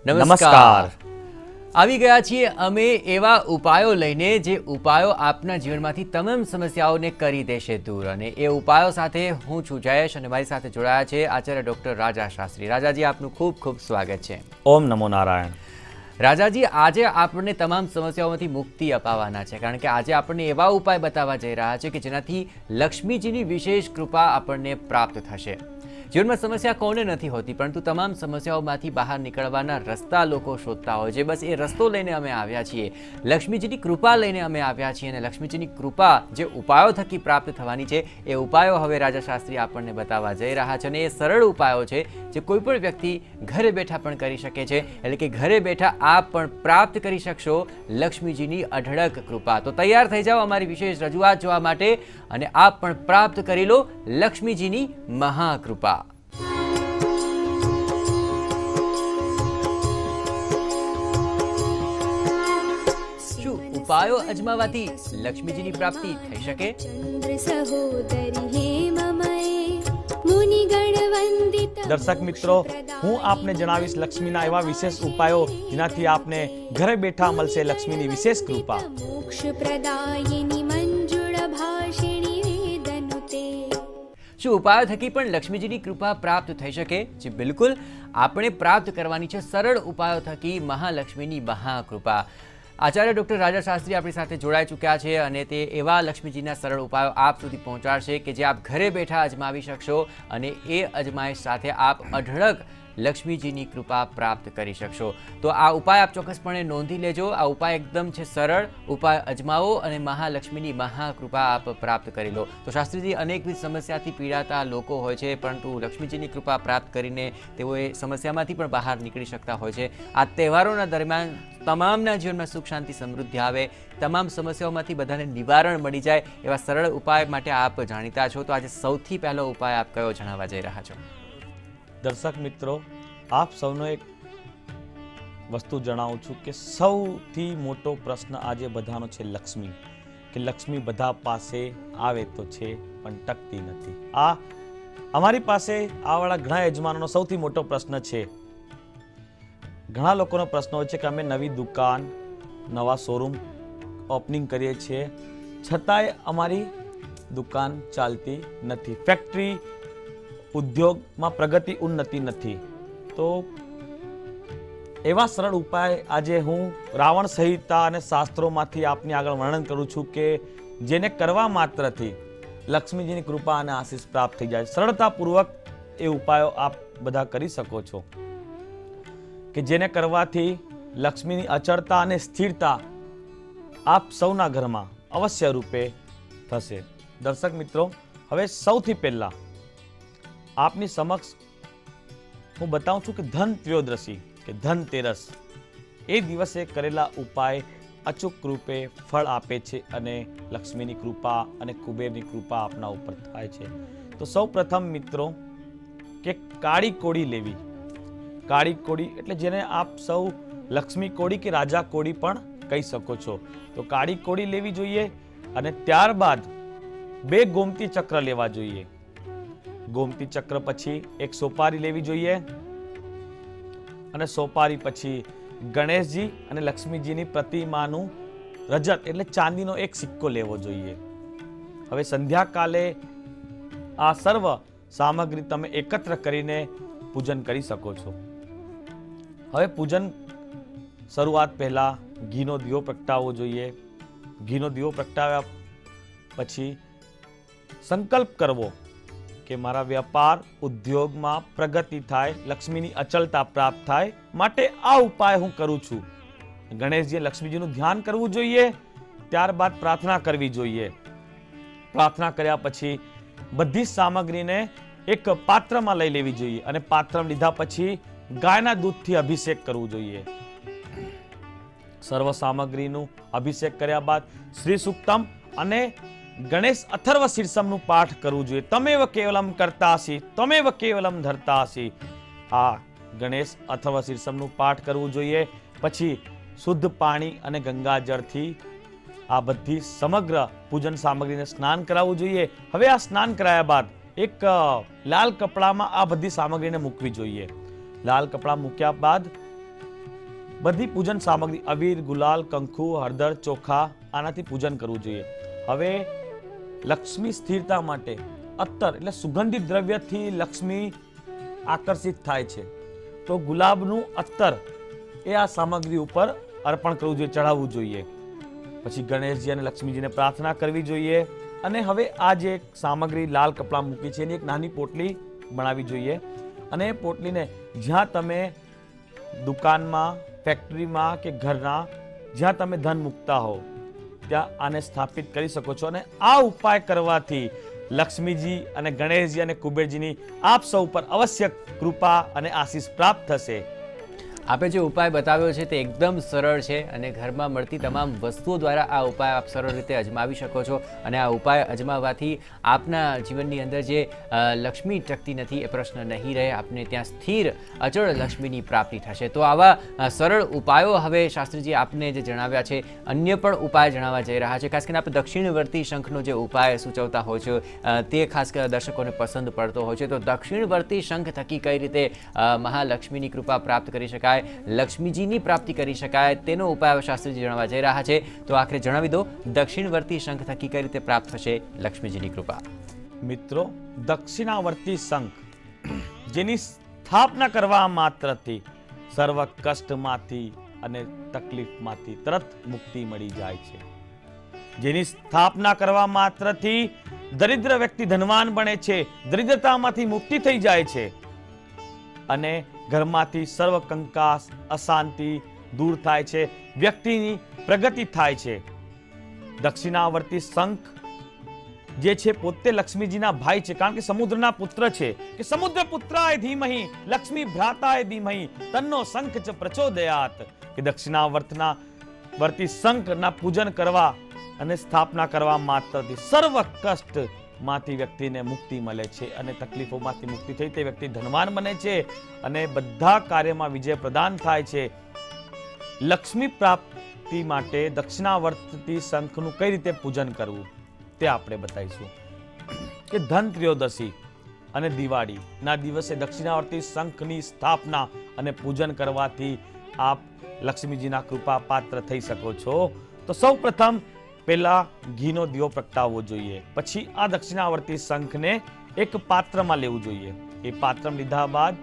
નમસ્કાર. આવી ગયા છીએ અમે એવા ઉપાયો લઈને જે ઉપાયો આપના જીવનમાંથી તમામ સમસ્યાઓને કરી દેશે દૂર. અને એ ઉપાયો સાથે હું છું જયેશ અને મારી સાથે જોડાયા છે આચાર્ય ડૉક્ટર રાજા શાસ્ત્રી. રાજાજી, આપનું ખૂબ ખૂબ સ્વાગત છે. ઓમ નમો નારાયણ. રાજાજી, આજે આપણને તમામ સમસ્યાઓમાંથી મુક્તિ અપાવવાના છે, કારણ કે આજે આપણને એવા ઉપાય બતાવવા જઈ રહ્યા છે કે જેનાથી લક્ષ્મીજીની વિશેષ કૃપા આપણને પ્રાપ્ત થશે. જીવનમાં સમસ્યા કોને નથી હોતી, પરંતુ તમામ સમસ્યાઓમાંથી બહાર નીકળવાના રસ્તા લોકો શોધતા હોય છે. બસ એ રસ્તો લઈને અમે આવ્યા છીએ, લક્ષ્મીજીની કૃપા લઈને અમે આવ્યા છીએ. અને લક્ષ્મીજીની કૃપા જે ઉપાયો થકી પ્રાપ્ત થવાની છે એ ઉપાયો હવે રાજા શાસ્ત્રી આપણને બતાવવા જઈ રહ્યા છે. અને એ સરળ ઉપાયો છે જે કોઈ પણ વ્યક્તિ ઘરે બેઠા પણ કરી શકે છે. એટલે કે ઘરે બેઠા આપ પણ પ્રાપ્ત કરી શકશો લક્ષ્મીજીની અઢળક કૃપા. તો તૈયાર થઈ જાઓ અમારી વિશેષ રજૂઆત જોવા માટે અને આપ પણ પ્રાપ્ત કરી લો લક્ષ્મીજીની મહાકૃપા. ઉપાયો અજમાવાથી લક્ષ્મીજીની પ્રાપ્તિ થઈ શકે? દર્શક મિત્રો, હું આપને જણાવીશ લક્ષ્મીના એવા વિશેષ ઉપાયો જેનાથી આપને ઘરે બેઠા મળશે લક્ષ્મીની વિશેષ કૃપા. શું ઉપાયો થકી પણ લક્ષ્મીજીની કૃપા પ્રાપ્ત થઈ શકે? જી બિલકુલ, આપણે પ્રાપ્ત કરવાની છે સરળ ઉપાયો થકી મહાલક્ષ્મીની મહાકૃપા. આચાર્ય ડૉક્ટર રાજા શાસ્ત્રી આપણી સાથે જોડાઈ ચૂક્યા છે અને તે એવા લક્ષ્મીજીના સરળ ઉપાયો આપ સુધી પહોંચાડશે કે જે આપ ઘરે બેઠા અજમાવી શકશો અને એ અજમાયશ સાથે આપ અઢળક લક્ષ્મીજીની કૃપા પ્રાપ્ત કરી શકશો. તો આ ઉપાય આપ ચોક્કસપણે નોંધી લેજો. આ ઉપાય એકદમ છે સરળ. ઉપાય અજમાવો અને મહાલક્ષ્મીની મહાકૃપા આપ પ્રાપ્ત કરી લો. તો શાસ્ત્રીજી, અનેકવિધ સમસ્યાથી પીડાતા લોકો હોય છે, પરંતુ લક્ષ્મીજીની કૃપા પ્રાપ્ત કરીને તેઓ એ સમસ્યામાંથી પણ બહાર નીકળી શકતા હોય છે. આ તહેવારોના દરમિયાન તમામના જીવનમાં સુખ શાંતિ સમૃદ્ધિ આવે, તમામ સમસ્યાઓમાંથી બધાને નિવારણ મળી જાય એવા સરળ ઉપાય માટે આપ જાણીતા છો. તો આજે સૌથી પહેલો ઉપાય આપ કયો જણાવવા જઈ રહ્યા છો? દર્શક મિત્રો, આપ સૌનો એક વસ્તુ જણાવું છું કે સૌથી મોટો પ્રશ્ન આજે બધાનો છે લક્ષ્મી. કે લક્ષ્મી બધા પાસે આવે તો છે પણ ટકતી નથી. આ અમારી પાસે આવાળા ઘણા યજમાનોનો સૌથી મોટો પ્રશ્ન છે. ઘણા લોકોનો પ્રશ્ન હોય છે કે અમે નવી દુકાન, નવા શોરૂમ ઓપનિંગ કરીએ છીએ, છતાંય અમારી દુકાન ચાલતી નથી, ફેક્ટરી ઉદ્યોગમાં પ્રગતિ ઉન્નતિ નથી. તો એવા સરળ ઉપાય આજે હું રાવણ સંહિતા અને શાસ્ત્રોમાંથી આપની આગળ વર્ણન કરું છું કે જેને કરવા માત્રથી લક્ષ્મીજીની કૃપા અને આશીષ પ્રાપ્ત થઈ જાય. સરળતાપૂર્વક એ ઉપાયો આપ બધા કરી શકો છો કે જેને કરવાથી લક્ષ્મીની અચળતા અને સ્થિરતા આપ સૌના ઘરમાં અવશ્ય રૂપે થશે. દર્શક મિત્રો, હવે સૌથી પહેલા આપની સમક્ષ હું બતાવું છું કે ધન ત્રયોદશી કે ધનતેરસ એ દિવસે કરેલા ઉપાય અચૂક રૂપે ફળ આપે છે અને લક્ષ્મીની કૃપા અને કુબેરની કૃપા આપના ઉપર થાય છે. તો સૌ પ્રથમ મિત્રો કે કાળી કોડી લેવી. કાળી કોડી એટલે જેને આપ સૌ લક્ષ્મી કોડી કે રાજા કોડી પણ કહી શકો છો. તો કાળી કોડી લેવી જોઈએ અને ત્યારબાદ 2 ગોમતી ચક્ર લેવા જોઈએ. ગોમતી ચક્ર પછી એક સોપારી લેવી જોઈએ અને સોપારી પછી ગણેશજી અને લક્ષ્મીજીની પ્રતિમાનું રજત એટલે ચાંદીનો એક સિક્કો લેવો જોઈએ. હવે સંધ્યાકાલે આ સર્વ સામગ્રી તમે એકત્ર કરીને પૂજન કરી શકો છો. હવે પૂજન શરૂઆત પહેલા ઘીનો દીવો પ્રગટાવવો જોઈએ. ઘીનો દીવો પ્રગટાવ્યા પછી સંકલ્પ કરવો કે મારા વ્યાપાર ઉદ્યોગમાં પ્રગતિ થાય, લક્ષ્મીની અચળતા પ્રાપ્ત થાય, માટે આ ઉપાય હું કરું છું. ગણેશજી લક્ષ્મીજીનું ધ્યાન કરવું જોઈએ. ત્યારબાદ પ્રાર્થના કરવી જોઈએ. પ્રાર્થના કર્યા પછી બધી સામગ્રીને એક પાત્રમાં લઈ લેવી જોઈએ અને પાત્રમાં લીધા પછી ગાયના દૂધથી અભિષેક કરવું જોઈએ. સર્વ સામગ્રીનું અભિષેક કર્યા બાદ શ્રી સૂક્તમ અને ગણેશ અથર્વ શીર્ષમનું પાઠ કરવું જોઈએ. તમેવ કેવલમ કર્તાસી તમેવ કેવલમ ધર્તાસી. આ ગણેશ અથર્વ શીર્ષમનું પાઠ કરવું જોઈએ. પછી શુદ્ધ પાણી અને ગંગાજળથી આ બધી સમગ્ર પૂજન સામગ્રીને સ્નાન કરાવવું જોઈએ. હવે આ સ્નાન કરાયા બાદ એક લાલ કપડામાં આ બધી સામગ્રીને મૂકવી જોઈએ. લાલ કપડા મૂક્યા બાદ બધી પૂજન સામગ્રી અબીર, ગુલાલ, કંકુ, હળદર, ચોખા આનાથી પૂજન કરવું જોઈએ. હવે લક્ષ્મી સ્થિરતા માટે અત્તર એટલે સુગંધિત દ્રવ્યથી લક્ષ્મી આકર્ષિત થાય છે. તો ગુલાબનું અત્તર એ આ સામગ્રી ઉપર અર્પણ કરવું જોઈએ, ચડાવવું જોઈએ. પછી ગણેશજી અને લક્ષ્મીજીને પ્રાર્થના કરવી જોઈએ. અને હવે આ જે સામગ્રી લાલ કપડાં મૂકી છે એની એક નાની પોટલી બનાવવી જોઈએ. અને એ પોટલીને જ્યાં તમે દુકાનમાં, ફેક્ટરીમાં કે ઘરના જ્યાં તમે ધન મૂકતા હો ત્યાં આને સ્થાપિત કરી શકો છો. અને આ ઉપાય કરવાથી લક્ષ્મીજી અને ગણેશજી અને કુબેરજીની આપ સૌ પર અવશ્ય કૃપા અને આશીષ પ્રાપ્ત થશે. આપે જે ઉપાય બતાવ્યો છે તે એકદમ સરળ છે અને ઘરમાં મળતી તમામ વસ્તુઓ દ્વારા આ ઉપાય આપ સરળ રીતે અજમાવી શકો છો. અને આ ઉપાય અજમાવવાથી આપના જીવનની અંદર જે લક્ષ્મી ટકતી નથી એ પ્રશ્ન નહીં રહે. આપને ત્યાં સ્થિર અચળ લક્ષ્મીની પ્રાપ્તિ થશે. તો આવા સરળ ઉપાયો હવે શાસ્ત્રીજી આપને જે જણાવ્યા છે, અન્ય પણ ઉપાય જણાવવા જઈ રહ્યા છે. ખાસ કરીને આપણે દક્ષિણવર્તી શંખનો જે ઉપાય સૂચવતા હોય છે તે ખાસ કરીને દર્શકોને પસંદ પડતો હોય છે. તો દક્ષિણવર્તી શંખ થકી કઈ રીતે મહાલક્ષ્મીની કૃપા પ્રાપ્ત કરી શકાય, લક્ષ્મીજીની પ્રાપ્તિ કરી શકાય, તેનો ઉપાય શાસ્ત્રીજી જણાવવા જઈ રહ્યા છે. તો આખરે જણાવી દો, દક્ષિણવર્તી શંખ થકી કઈ રીતે પ્રાપ્ત થશે લક્ષ્મીજીની કૃપા? મિત્રો, દક્ષિણાવર્તી શંખ જેની સ્થાપના કરવા માત્રથી સર્વ કષ્ટમાંથી અને તકલીફમાંથી તરત મુક્તિ મળી જાય છે. જેની સ્થાપના કરવા માત્રથી દરિદ્ર વ્યક્તિ ધનવાન બને છે, દરિદ્રતામાંથી મુક્તિ થઈ જાય છે અને ઘરમાંથી સર્વ કંકાસ, અશાંતિ દૂર થાય છે, વ્યક્તિની પ્રગતિ થાય છે. દક્ષિણાવર્તી શંખ જે છે પોતે લક્ષ્મીજીના ભાઈ છે, કારણ કે સમુદ્રના પુત્ર છે. કે સમુદ્ર પુત્રાય ધીમહિ લક્ષ્મી ભ્રાતાય ધીમહિ તન્નો શંખ ચ પ્રચોદયાત. કે દક્ષિણાવર્તી શંખના પૂજન કરવા અને સ્થાપના કરવા માત્રથી સર્વ કષ્ટ માંથી વ્યક્તિને મુક્તિ મળે છે અને તકલીફોમાંથી મુક્તિ થઈ તે વ્યક્તિ ધનવાન બને છે અને બધા કાર્યમાં વિજય પ્રદાન થાય છે. લક્ષ્મી પ્રાપ્તિ માટે દક્ષિણાવર્તી શંખનું કઈ રીતે પૂજન કરવું તે આપણે બતાવીશું. કે ધન ત્રયોદશી અને દિવાળીના દિવસે દક્ષિણાવર્તી શંખની સ્થાપના અને પૂજન કરવાથી આપ લક્ષ્મીજીના કૃપા પાત્ર થઈ શકો છો. તો સૌ પ્રથમ પહેલા ઘીનો દીવો પ્રગટાવવો જોઈએ. પછી આ દક્ષિણાવર્તી શંખને એક પાત્રમાં લેવું જોઈએ. એ પાત્ર લીધા બાદ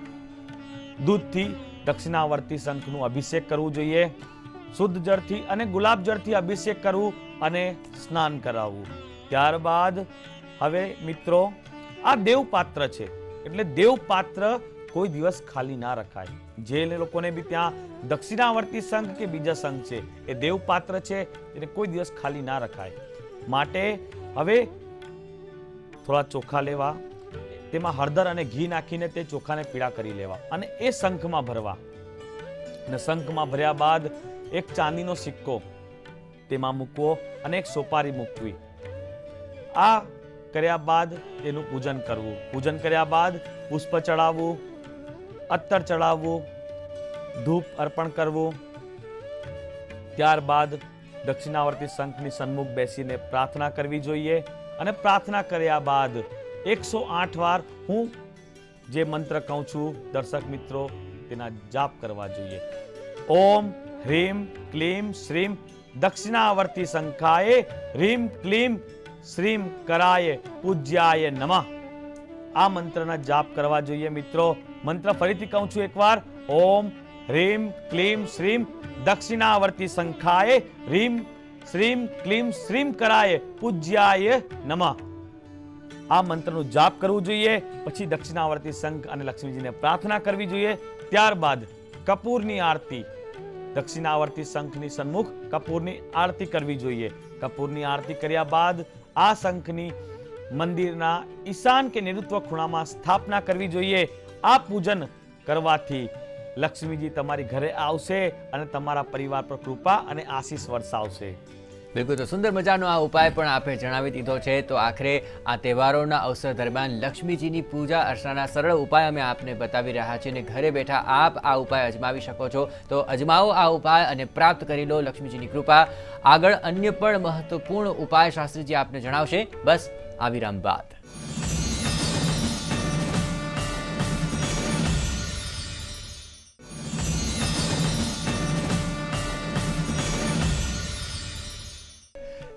દૂધથી દક્ષિણાવર્તી શંખનું અભિષેક કરવું જોઈએ. શુદ્ધ જળથી અને ગુલાબ જળથી અભિષેક કરવું અને સ્નાન કરાવવું. ત્યારબાદ હવે મિત્રો, આ દેવ પાત્ર છે એટલે દેવ પાત્ર કોઈ દિવસ ખાલી ના રખાય. જે લોકોને બી ત્યાં દક્ષિણાવર્તી શંખ કે બીજા શંખ છે એ દેવ પાત્ર છે, એને કોઈ દિવસ ખાલી ના રખાય. માટે હવે થોડા ચોખા લેવા, તેમાં હળદર અને ઘી નાખીને તે ચોખાને પીળા કરી લેવા અને એ શંખમાં ભરવા. અને શંખમાં ભર્યા બાદ એક ચાંદીનો સિક્કો તેમાં મૂકવો અને એક સોપારી મૂકવી. આ કર્યા બાદ એનું પૂજન કરવું. પૂજન કર્યા બાદ પુષ્પ ચડાવવું, અત્તર ચડાવવું, ધૂપ અર્પણ કરવું. ત્યારબાદ દક્ષિણાવર્તી શંખની સન્મુખ બેસીને પ્રાર્થના કરવી જોઈએ. અને પ્રાર્થના કર્યા બાદ 108 વાર હું જે મંત્ર કહું છું દર્શક મિત્રો તેના જાપ કરવા જોઈએ. ઓમ હ્રીમ ક્લીમ શ્રીમ દક્ષિણાવર્તી શંખાય હ્રીમ ક્લીમ શ્રીમ કરાય પૂજ્યાય નમઃ. આ મંત્રના જાપ કરવા જોઈએ મિત્રો. મંત્ર ફરીથી કહું છું એકવાર. ઓમ હ્રીમ ક્લીમ શ્રીમ દક્ષિણાવર્તી શંખાય હ્રીમ શ્રીમ ક્લીમ શ્રીમ કરાય પૂજ્યાય નમઃ. આ મંત્રનું જાપ કરવું જોઈએ. પછી દક્ષિણાવર્તી શંખ અને લક્ષ્મીજીને પ્રાર્થના કરવી જોઈએ. ત્યારબાદ કપૂરની આરતી, દક્ષિણાવર્તી શંખની સન્મુખ કપૂરની આરતી કરવી જોઈએ. કપૂરની આરતી કર્યા બાદ આ શંખની મંદિરના ઈશાન કે નેતૃત્વ ખૂણામાં સ્થાપના કરવી જોઈએ. આ પૂજન કરવાથી લક્ષ્મીજી તમારી ઘરે આવશે અને તમારા પરિવાર પર કૃપા અને આશીષ વરસાવશે. બિલકુલ. તો સુંદર મજાનો આ ઉપાય પણ આપણે જણાવી દીધો છે. તો આખરે આ તહેવારોના અવસર દરમિયાન લક્ષ્મીજીની પૂજા અર્ચનાના સરળ ઉપાય અમે આપને બતાવી રહ્યા છીએ અને ઘરે બેઠા આપ આ ઉપાય અજમાવી શકો છો. તો અજમાવો આ ઉપાય અને પ્રાપ્ત કરી લો લક્ષ્મીજીની કૃપા. આગળ અન્ય પણ મહત્વપૂર્ણ ઉપાય શાસ્ત્રીજી આપને જણાવશે, બસ આ વિરામ બાદ.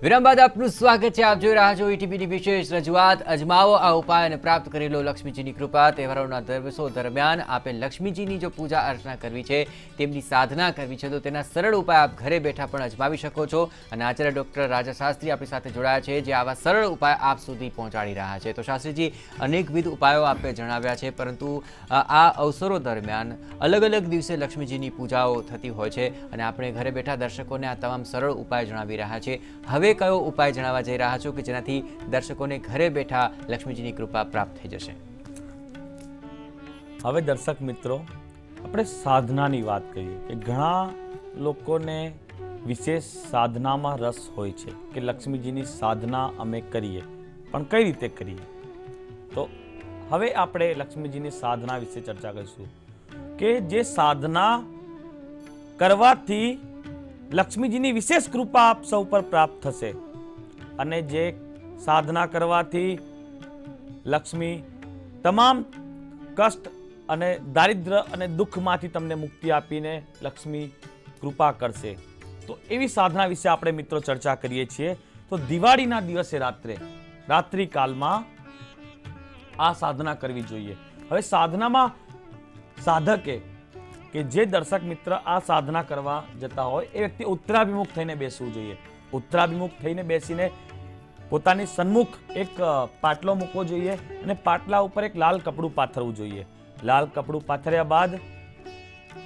વિરામ બાદ આપનું સ્વાગત છે. આપ જોઈ રહ્યા છો ઈટીવીની વિશેષ રજૂઆત અજમાવો આ ઉપાય અને પ્રાપ્ત કરી લો લક્ષ્મીજીની કૃપા. તહેવારોના દિવસો દરમિયાન આપે લક્ષ્મીજીની જો પૂજા અર્ચના કરવી છે, તેમની સાધના કરવી છે, તો તેના સરળ ઉપાય આપ ઘરે બેઠા પણ અજમાવી શકો છો. અને આચાર્ય ડૉક્ટર રાજા શાસ્ત્રી આપણી સાથે જોડાયા છે, જે આવા સરળ ઉપાય આપ સુધી પહોંચાડી રહ્યા છે. તો શાસ્ત્રીજી, અનેકવિધ ઉપાયો આપે જણાવ્યા છે, પરંતુ આ અવસરો દરમિયાન અલગ અલગ દિવસે લક્ષ્મીજીની પૂજાઓ થતી હોય છે અને આપણે ઘરે બેઠા દર્શકોને આ તમામ સરળ ઉપાય જણાવી રહ્યા છે. હવે કયો ઉપાય જણાવવા જઈ રહ્યા છો કે જેનાથી દર્શકોને ઘરે બેઠા લક્ષ્મીજીની કૃપા પ્રાપ્ત થઈ જશે? હવે દર્શક મિત્રો, આપણે સાધનાની વાત કરીએ કે ઘણા લોકોને વિશેષ સાધનામાં રસ હોય છે કે લક્ષ્મીજીની સાધના અમે કરીએ, પણ કઈ રીતે કરીએ? તો હવે આપણે લક્ષ્મીજીની સાધના વિશે ચર્ચા કરીશું કે જે સાધના કરવાથી લક્ષ્મીજીની વિશેષ કૃપા આપ સૌ પર પ્રાપ્ત થશે અને જે સાધના કરવાથી લક્ષ્મી તમામ કષ્ટ અને દારિદ્ર અને દુઃખમાંથી તમને મુક્તિ આપીને લક્ષ્મી કૃપા કરશે. તો એવી સાધના વિશે આપણે મિત્રો ચર્ચા કરીએ છીએ. તો દિવાળીના દિવસે રાત્રિ કાળમાં આ સાધના કરવી જોઈએ. હવે સાધનામાં સાધકે કે જે દર્શક મિત્ર આ સાધના કરવા જતા હોય એ વ્યક્તિ ઉત્તરાભિમુખ થઈને બેસવું જોઈએ. ઉત્તરાભિમુખ થઈને બેસીને પોતાની સન્મુખ એક પાટલો મૂકવો જોઈએ અને પાટલા ઉપર એક લાલ કપડું પાથરવું જોઈએ. લાલ કપડું પાથર્યા બાદ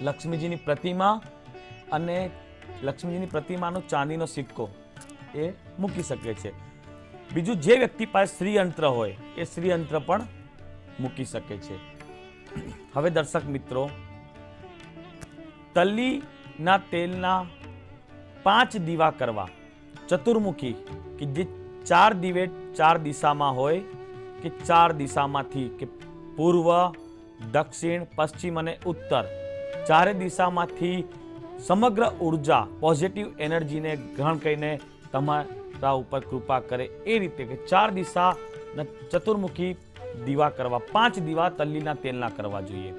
લક્ષ્મીજીની પ્રતિમા અને લક્ષ્મીજીની પ્રતિમાનો ચાંદીનો સિક્કો એ મૂકી શકે છે. બીજું, જે વ્યક્તિ પાસે શ્રીયંત્ર હોય એ શ્રીયંત્ર પણ મૂકી શકે છે. હવે દર્શક મિત્રો, તલ્લીના તેલના 5 દીવા કરવા, ચતુર્મુખી કે જે 4 દીવે 4 દિશામાં હોય કે 4 દિશામાંથી કે પૂર્વ, દક્ષિણ, પશ્ચિમ અને ઉત્તર, 4 દિશામાંથી સમગ્ર ઉર્જા, પોઝિટિવ એનર્જીને ગ્રહણ કરીને તમારા ઉપર કૃપા કરે એ રીતે કે 4 દિશાના ચતુર્મુખી દીવા કરવા, 5 દીવા તલ્લીના તેલના કરવા જોઈએ.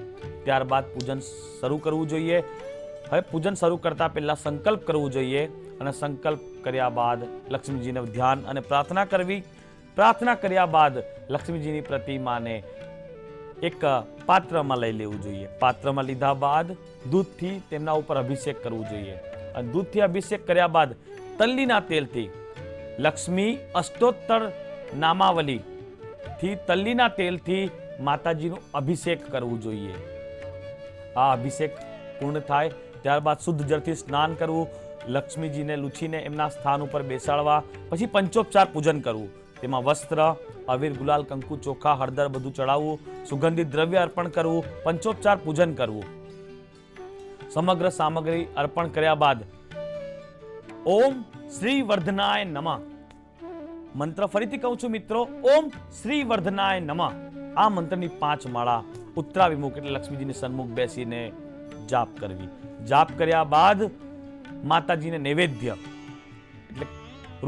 ત્યારબાદ પૂજન શરૂ કરવું જોઈએ. હવે પૂજન શરૂ કરતા પહેલા સંકલ્પ કરવું જોઈએ અને સંકલ્પ કર્યા બાદ લક્ષ્મીજીને ધ્યાન અને પ્રાર્થના કરવી. પ્રાર્થના કર્યા બાદ લક્ષ્મીજીની પ્રતિમાને એક પાત્રમાં લઈ લેવું જોઈએ. પાત્રમાં લીધા બાદ દૂધથી તેમના ઉપર અભિષેક કરવું જોઈએ અને દૂધથી અભિષેક કર્યા બાદ તલ્લીના તેલથી લક્ષ્મી અષ્ટોત્તર નામાવલીથી તલ્લીના તેલથી માતાજીનું અભિષેક કરવું જોઈએ. આ અભિષેક પૂર્ણ થાય ત્યારબાદ શુદ્ધ જળથી સ્નાન કરવું, લક્ષ્મીજીને લૂછીને એમના સ્થાન ઉપર બેસાડવા, પછી પંચોપચાર પૂજન કરવું. તેમાં વસ્ત્ર, અબીર, ગુલાલ, કંકુ, ચોખા, હળદર બધું ચડાવવું, સુગંધિત દ્રવ્ય અર્પણ કરવું, પંચોપચાર પૂજન કરવું. સમગ્ર સામગ્રી અર્પણ કર્યા બાદ ઓમ શ્રી વર્ધનાય નમઃ મંત્ર ફરીથી કહું છું મિત્રો, ઓમ શ્રી વર્ધનાય નમઃ આ મંત્રની 5 માળા ઉત્તરાભિમુખ એટલે લક્ષ્મીજીની સન્મુખ બેસીને જાપ કરવી. જાપ કર્યા બાદ માતાજીને નૈવેદ્ય એટલે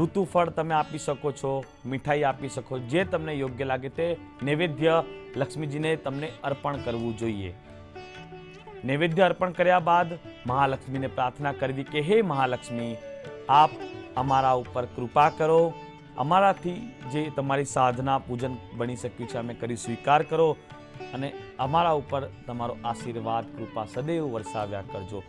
ઋતુફળ તમે આપી શકો છો, મીઠાઈ આપી શકો, જે તમને યોગ્ય લાગે તે નૈવેદ્ય લક્ષ્મીજીને તમને અર્પણ કરવું જોઈએ. નૈવેદ્ય અર્પણ કર્યા બાદ મહાલક્ષ્મીને પ્રાર્થના કરવી કે હે મહાલક્ષ્મી, આપ અમારા ઉપર કૃપા કરો, અમારાથી જે તમારી સાધના પૂજન બની શક્યું છે અમે કરી સ્વીકાર કરો અને અમારા ઉપર તમારો આશીર્વાદ કૃપા સદૈવ વરસાવ્યા કરજો.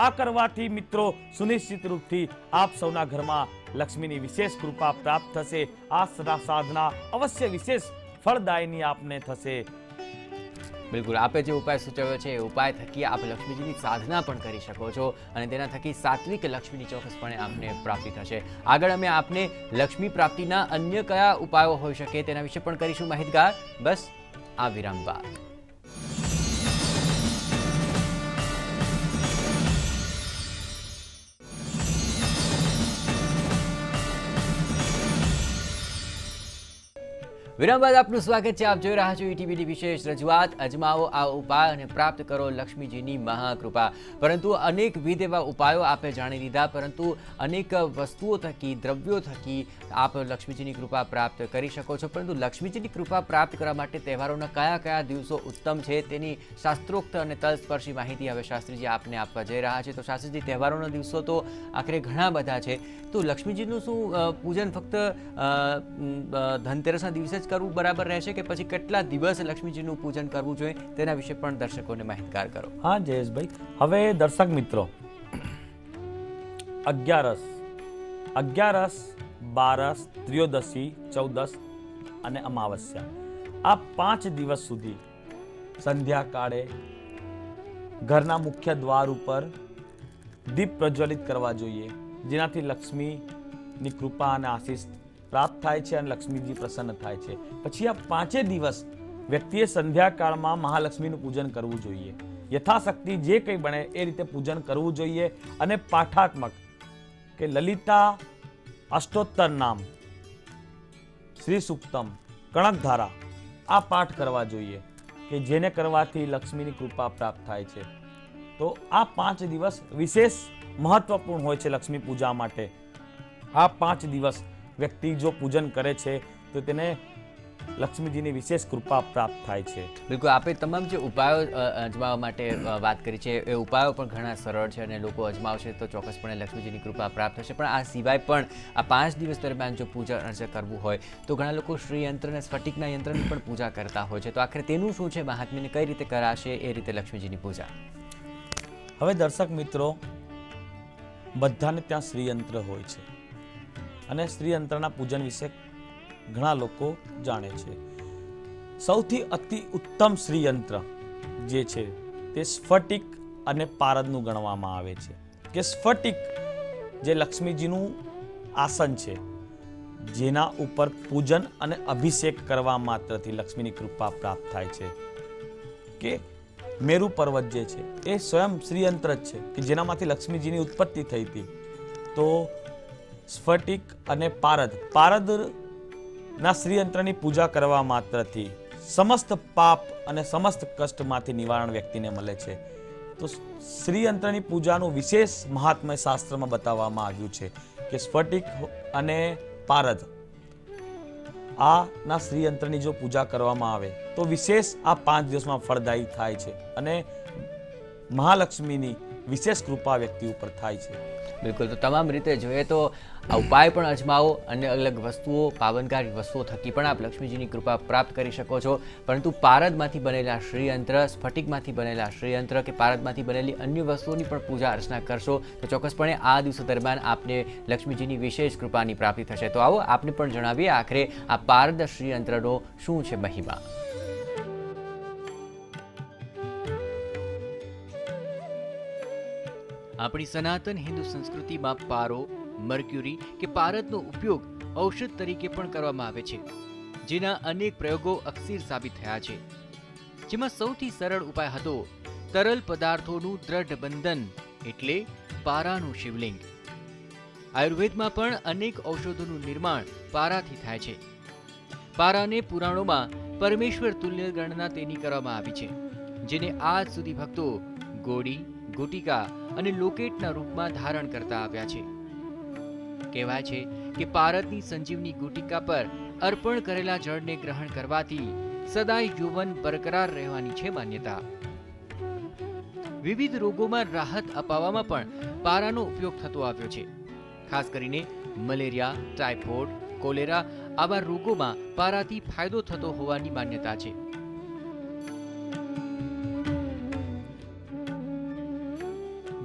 આ કરવાથી મિત્રો સુનિશ્ચિત રૂપથી આપ સૌના ઘરમાં લક્ષ્મીની વિશેષ કૃપા પ્રાપ્ત થશે. આ સાધના અવશ્ય વિશેષ ફળદાયની આપને થશે. બિલકુલ, આપે જે ઉપાય સૂચવ્યો છે એ ઉપાય થકી આપ લક્ષ્મીજીની સાધના પણ કરી શકો છો અને તેના થકી સાત્વિક લક્ષ્મીની ચોક્કસપણે આપને પ્રાપ્તિ થશે. આગળ અમે આપને લક્ષ્મી પ્રાપ્તિના અન્ય કયા ઉપાયો હોઈ શકે તેના વિશે પણ કરીશું માહિતગાર, બસ આ વિરામ બાદ. વિરામ બાદ આપનું સ્વાગત છે. આપ જોઈ રહ્યા છો ETVની વિશેષ રજૂઆત અજમાવો આ ઉપાય અને પ્રાપ્ત કરો લક્ષ્મીજીની મહાકૃપા. પરંતુ અનેકવિધ એવા ઉપાયો આપે જાણી લીધા, પરંતુ અનેક વસ્તુઓ થકી, દ્રવ્યો થકી આપ લક્ષ્મીજીની કૃપા પ્રાપ્ત કરી શકો છો. પરંતુ લક્ષ્મીજીની કૃપા પ્રાપ્ત કરવા માટે તહેવારોના કયા કયા દિવસો ઉત્તમ છે તેની શાસ્ત્રોક્ત અને તલસ્પર્શી માહિતી હવે શાસ્ત્રીજી આપને આપવા જઈ રહ્યા છે. તો શાસ્ત્રીજી, તહેવારોના દિવસો તો આખરે ઘણા બધા છે, તો લક્ષ્મીજીનું શું પૂજન ફક્ત ધનતેરસના દિવસે જ કરવું બરાબર રહેશે કે પછી કેટલા દિવસ લક્ષ્મીજીનું પૂજન કરવું જોઈએ તેના વિશે પણ દર્શકોને માહિતગાર કરો. હા જયેશભાઈ, હવે દર્શક મિત્રો, અગિયારસ, બારસ, ત્રયોદશી, ચૌદસ અને અમાવસ્યા, આ 5 દિવસ સુધી સંધ્યાકાળે ઘરના મુખ્ય દ્વાર ઉપર દીપ પ્રજ્વલિત કરવા જોઈએ, જેનાથી લક્ષ્મીની કૃપા અને આશીષ પ્રાપ્ત થાય છે અને લક્ષ્મીજી પ્રસન્ન થાય છે. પછી આ 5 દિવસ વ્યક્તિએ સંધ્યાકાળમાં મહાલક્ષ્મીનું પૂજન કરવું જોઈએ. યથાશક્તિ જે કંઈ બને એ રીતે પૂજન કરવું જોઈએ અને પાઠાત્મક કે લલિતા અષ્ટોત્તર નામ, શ્રી સુક્તમ, કણકધારા આ પાઠ કરવા જોઈએ કે જેને કરવાથી લક્ષ્મીની કૃપા પ્રાપ્ત થાય છે. તો આ 5 દિવસ વિશેષ મહત્વપૂર્ણ હોય છે લક્ષ્મી પૂજા માટે. આ 5 દિવસ વ્યક્તિ જો પૂજન કરે છે તો તેને લક્ષ્મીજીની વિશેષ કૃપા પ્રાપ્ત થાય છે. બિલકુલ, આપણે તમામ જે ઉપાયો અજમાવવા માટે વાત કરી છે એ ઉપાયો પણ ઘણા સરળ છે અને લોકો અજમાવશે તો ચોક્કસપણે લક્ષ્મીજીની કૃપા પ્રાપ્ત થશે. પણ આ સિવાય પણ આ 5 દિવસ દરમિયાન જો પૂજા અર્ચના કરવું હોય તો ઘણા લોકો શ્રી યંત્ર અને સ્ફટિકના યંત્રની પણ પૂજા કરતા હોય છે. તો આખરે તેનું શું છે મહાત્મ્યને કઈ રીતે કરાશે એ રીતે લક્ષ્મીજીની પૂજા? હવે દર્શક મિત્રો, બધાને ત્યાં શ્રીયંત્ર હોય છે અને શ્રીયંત્રના પૂજન વિશે ઘણા લોકો જાણે છે. સૌથી અતિ ઉત્તમ શ્રીયંત્ર જે છે તે સ્ફટિક અને પારદનું ગણવામાં આવે છે. કે સ્ફટિક જે લક્ષ્મીજીનું આસન છે, જેના ઉપર પૂજન અને અભિષેક કરવા માત્રથી લક્ષ્મીની કૃપા પ્રાપ્ત થાય છે. કે મેરુ પર્વત જે છે એ સ્વયં શ્રીયંત્ર જ છે કે જેનામાંથી લક્ષ્મીજીની ઉત્પત્તિ થઈ હતી. તો સ્ફટિક અને પારદના શ્રીયંત્રની પૂજા કરવા માત્રથી સમસ્ત પાપ અને સમસ્ત કષ્ટમાંથી નિવારણ વ્યક્તિને મળે છે. તો શ્રીયંત્રની પૂજાનું વિશેષ મહાત્મ્ય શાસ્ત્રમાં બતાવવામાં આવ્યું છે કે સ્ફટિક અને પારદ આના શ્રીયંત્રની જો પૂજા કરવામાં આવે તો વિશેષ આ 5 દિવસમાં ફળદાયી થાય છે અને મહાલક્ષ્મીની વિશેષ કૃપા વ્યક્તિ ઉપર થાય છે. બિલકુલ, તો તમામ રીતે જોઈએ તો આ ઉપાય પણ અજમાવો અને અલગ વસ્તુઓ, પાવનકારી વસ્તુઓ થકી પણ આપ લક્ષ્મીજીની કૃપા પ્રાપ્ત કરી શકો છો. પરંતુ પારદમાંથી બનેલા શ્રીયંત્ર, સ્ફટિકમાંથી બનેલા શ્રીયંત્ર કે પારદમાંથી બનેલી અન્ય વસ્તુઓની પણ પૂજા અર્ચના કરશો તો ચોક્કસપણે આ દિવસો દરમિયાન આપને લક્ષ્મીજીની વિશેષ કૃપાની પ્રાપ્તિ થશે. તો આવો આપને પણ જણાવીએ આખરે આ પારદ શ્રીયંત્રનો શું છે મહિમા. આપણી સનાતન હિન્દુ સંસ્કૃતિમાં પારો, મર્ક્યુરી કે પારદનો ઉપયોગ ઔષધ તરીકે પણ કરવામાં આવે છે, જેના અનેક પ્રયોગો અકસીર સાબિત થયા છે. જેમાં સૌથી સરળ ઉપાય હતો તરલ પદાર્થોનું દ્રઢ બંધન એટલે પારાનું શિવલિંગ. આયુર્વેદમાં પણ અનેક ઔષધોનું નિર્માણ પારાથી થાય છે. પારાને પુરાણોમાં પરમેશ્વર તુલ્ય ગણના તેની કરવામાં આવી છે, જેને આજ સુધી ભક્તો ગોળી, ગુટિકા અને લોકેટના રૂપમાં ધારણ કરતા આવ્યા છે. કહેવાય છે કે પારદની સંજીવની ગુટિકા પર અર્પણ કરેલા જળને ગ્રહણ કરવાથી સદાય યૌવન બરકરાર રહેવાની છે માન્યતા. વિવિધ રોગોમાં રાહત અપાવવામાં પણ પારાનો ઉપયોગ થતો આવ્યો છે. ખાસ કરીને મલેરિયા, ટાઇફોઇડ, કોલેરા આવા રોગોમાં પારાથી ફાયદો થતો હોવાની માન્યતા છે.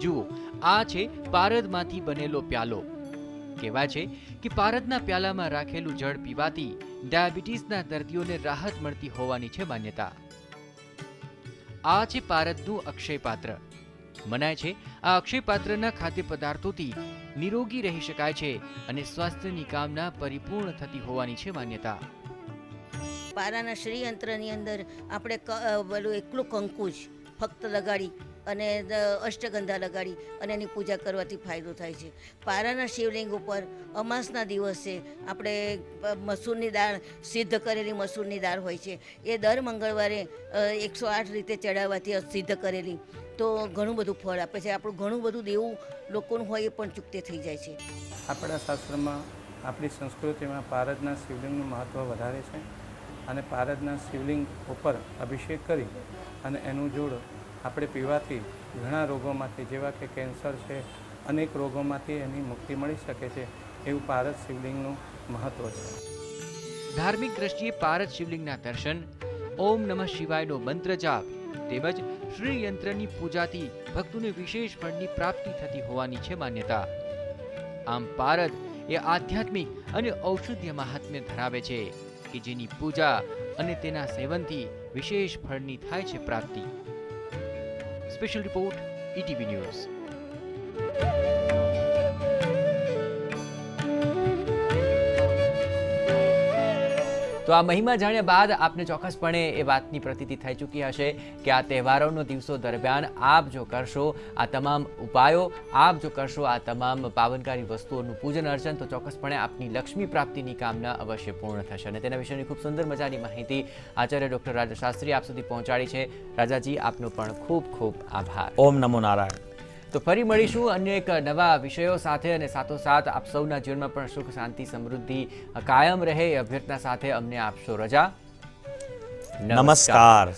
જુઓ, આ છે પારદમાંથી બનેલો પ્યાલો. કહેવાય છે કે પારદના પ્યાલામાં રાખેલું જળ પીવાથી ડાયાબિટીસના દર્દીઓને રાહત મળતી હોવાની છે માન્યતા. આ છે પારદનું અક્ષય પાત્ર. મનાય છે આ અક્ષય પાત્રના ખાદ્ય પદાર્થોથી નિરોગી રહી શકાય છે અને સ્વાસ્થ્યની કામના પરિપૂર્ણ થતી હોવાની છે માન્યતા. પારાના શ્રીયંત્રની અંદર આપણે પેલું એકલું કંકુ જ ફક્ત લગાડી અને અષ્ટગંધા લગાડી અને એની પૂજા કરવાથી ફાયદો થાય છે. પારાના શિવલિંગ ઉપર અમાસના દિવસે આપણે મસૂરની દાળ, સિદ્ધ કરેલી મસૂરની દાળ હોય છે, એ દર મંગળવારે 108 રીતે ચડાવવાથી સિદ્ધ કરેલી તો ઘણું બધું ફળ આપે છે. આપણું ઘણું બધું દેવું લોકોનું હોય એ પણ ચૂકતે થઈ જાય છે. આપણા શાસ્ત્રમાં, આપણી સંસ્કૃતિમાં પારદના શિવલિંગનું મહત્ત્વ વધારે છે અને પારદના શિવલિંગ ઉપર અભિષેક કરી અને એનું જોડ આપણે પીવાથી ઘણા રોગોમાંથી, જેવા કે કેન્સર છે, અનેક રોગોમાંથી એની મુક્તિ મળી શકે છે. એવું પારદ શિવલિંગનું મહત્ત્વ છે. ધાર્મિક દ્રષ્ટિએ પારદ શિવલિંગના દર્શન, ઓમ નમઃ શિવાયનો મંત્ર જાપ તેમજ શ્રી યંત્રની પૂજાથી ભક્તોને વિશેષ ફળની પ્રાપ્તિ થતી હોવાની છે માન્યતા. આમ પારદ એ આધ્યાત્મિક અને ઔષધીય મહાત્મ્ય ધરાવે છે કે જેની પૂજા અને તેના સેવનથી વિશેષ ફળની થાય છે પ્રાપ્તિ. Special report, ETV news. તો આ મહિમા જાણ્યા બાદ આપને ચોક્કસપણે એ વાતની પ્રતીતિ થઈ ચૂકી હશે કે આ તહેવારોનો દિવસો દરમિયાન આપ જો કરશો આ તમામ ઉપાયો, આપ જો કરશો આ તમામ પાવનકારી વસ્તુઓનું પૂજન અર્ચન, તો ચોક્કસપણે આપની લક્ષ્મી પ્રાપ્તિની કામના અવશ્ય પૂર્ણ થશે. અને તેના વિશેની ખૂબ સુંદર મજાની માહિતી આચાર્ય ડૉક્ટર રાજા શાસ્ત્રી આપ સુધી પહોંચાડી છે. રાજાજી, આપનો પણ ખૂબ ખૂબ આભાર. ઓમ નમો નારાયણ. તો ફરી મળીશું અન્ય એક નવા વિષયો સાથે, અને સાથોસાથ આપ સૌના જીવનમાં પણ સુખ, શાંતિ, સમૃદ્ધિ કાયમ રહે એ અભ્યર્થના સાથે અમને આપશો રજા. નમસ્કાર.